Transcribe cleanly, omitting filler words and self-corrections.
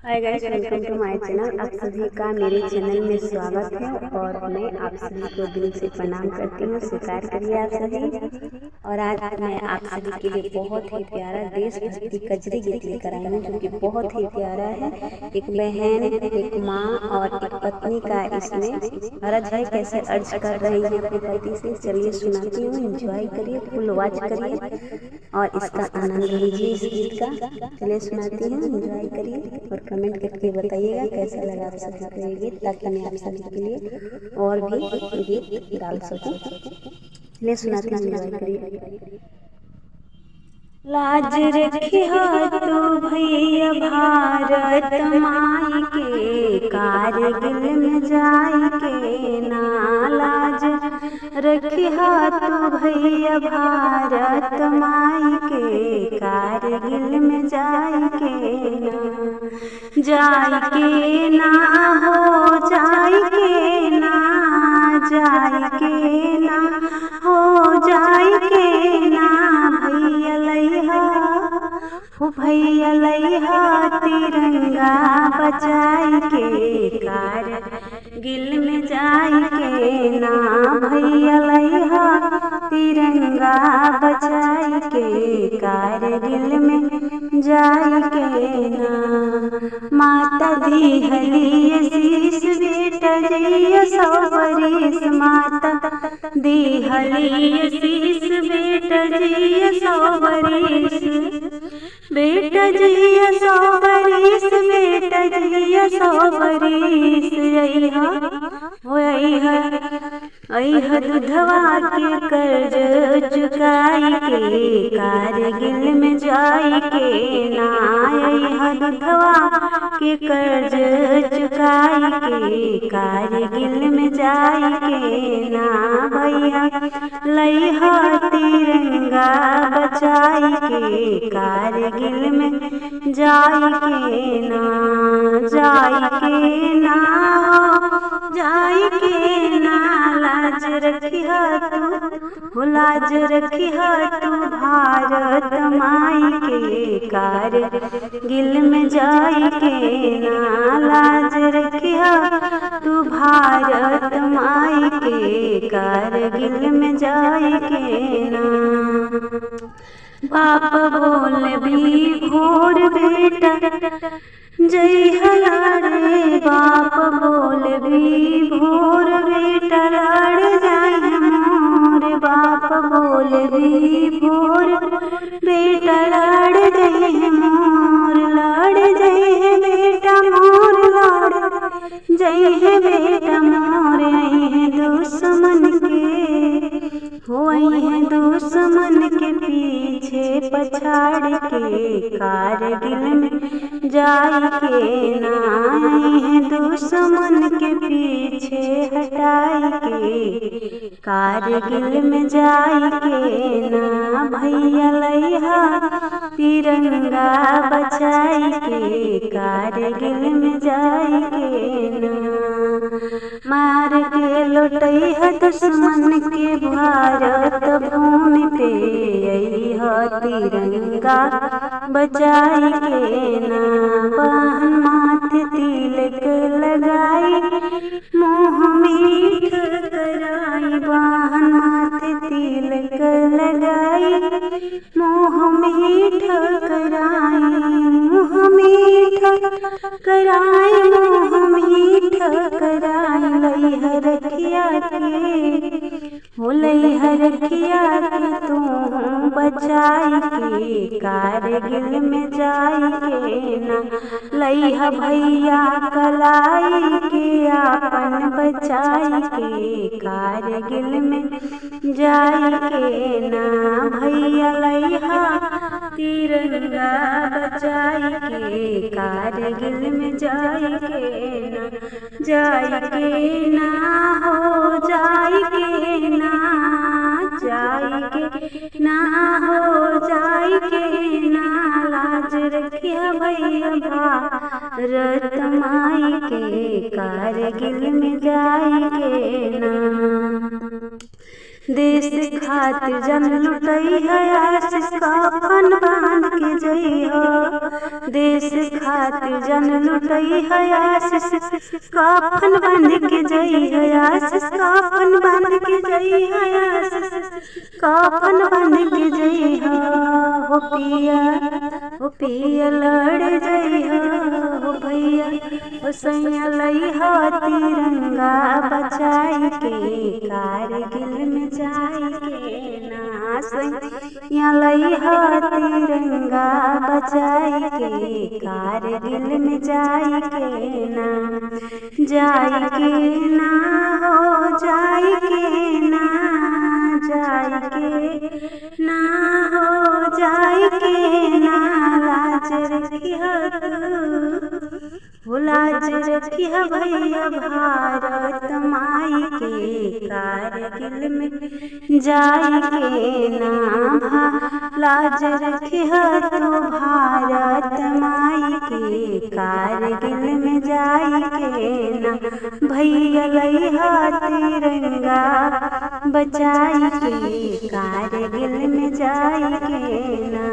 Hi guys, welcome two माय channel. आप सभी का मेरे चैनल में स्वागत है और मैं आप सभी को दिल से प्रणाम करती हूँ। स्वीकार करिए आप सभी। और आज मैं आप सभी के लिए बहुत ही प्यारा देशभक्ति कजरी गीत लेकर आई हूँ, जो कि बहुत ही प्यारा है। एक बहन, एक माँ और एक पत्नी का इसमें अर्ज है, कैसे अर्ज कर रही है अपने पति से। चलिए सुनाती हूँ, एंजॉय करिए, फुल वॉच करिए और इसका आनंद लीजिए इस गीत का। चलिए सुनाती हूँ, एंजॉय करिए और कमेंट करके बताइएगा कैसा लगा आप सभी को ये गीत, ताकि मैं आप सभी के लिए और भी गीत डाल सकूं। चलिए सुनाती हूँ, एंजॉय करिए। लाज रखिया तू भैया भारत माई के, कारगिल में जाई के ना। लाज रखिया तू भैया भारत माई के, कारगिल में जाई के ना। जाई के ना हो, जाई के ना, जाई के ना हो, जाई के ना। भैया लैहा हो, भैया लैहा तिरंगा बचाई के, कारगिल में जाई के ना। भैया लैहा तिरंगा बचाई के, कारगिल में जाई के ना। माता दी हली शीश बेटा जइया 100 बरिस, माता दी हली शीश बेटा जइया 100 बरिस, बेटा जइया 100 बरिस, बेटा जइया 100 बरिस। अइहा दूधवा के कर्ज चुकाई के, कारगिल में जाई के ना। अइहा दूधवा के कर्ज चुकाई के, कारगिल में जाई के ना। भैया लैहा तिरंगा बचाई के, कारगिल में जाई के ना। जाई के ना, जाई के ना। लाज रखिया तू, लाज रखिया तू भारत माई के, कारगिल में जाई के ना। लाज रखिया तू भारत माई के, कारगिल में जाई के ना। बाप बोल भी भोर बेटा जय हलारे, बाप बोल भी भोर बेटा लड़ जाए मोर। बाप बोल भी भोर बेटा लड़ जाए मोर, लड़ जाए बेटा मोर, लड़ जाए बेटा मोर। आई है दुश्मन के, हो आई है दुश्मन के पीछे पछाड़ के, कारगिल में जाई के ना। आई है दुश्मन के पीछे हटाई के, कारगिल में जाई के ना। भैया लैहा तिरंगा बचाई के, कारगिल में जाई के ना। मार के लौटैहा दुश्मन के भारत भूमि पे, अइहा तिरंगा बचाई के ना। बहन माथे तिलक लगाई, मुँह मीठ कराई, बहन माथे तिलक लगाई, मुँह मीठ कराई, मुँह मीठ कराई, मुँह मीठ कराई। लैहा रखिया के, हो लैहा रखिया के तू बचाई के, कारगिल में जाई के ना। लैहा भैया कलाई के आपन बचाई के, कारगिल में जाई के ना। भैया लैहा तिरंगा बचाई के, कारगिल में जाई के ना। जाई के ना हो, जाई के ना, जाई के ना हो, जाई के ना। लाज रखिया भैया भारत माई के, कारगिल में जाई के ना। देश खातिर जन लुटई है आशीष कफन बांध के जइहा। देश खातिर जन लुटई है आशीष कफन बांध के जइहा। आशीष कफन बांध के जइहा। आशीष कफन बांध के जइहा। हो पिया लड़ जइहा। हो भैया हो सैया लइहा तिरंगा बचाई के कारगिल में जाई के ना। सैया लइहा तिरंगा बचाई के कारगिल में जाई के ना। जाई के ना हो जाई के ना। जाई के ना हो जाई के ना। लाज रखिया तू लाज रखिया भैया भारत माई के कारगिल में जाई के ना। लाज रखिया तू भारत माई के कारगिल में जाई के ना। भैया लइहा तिरंगा बचाई के कारगिल में जाई के ना।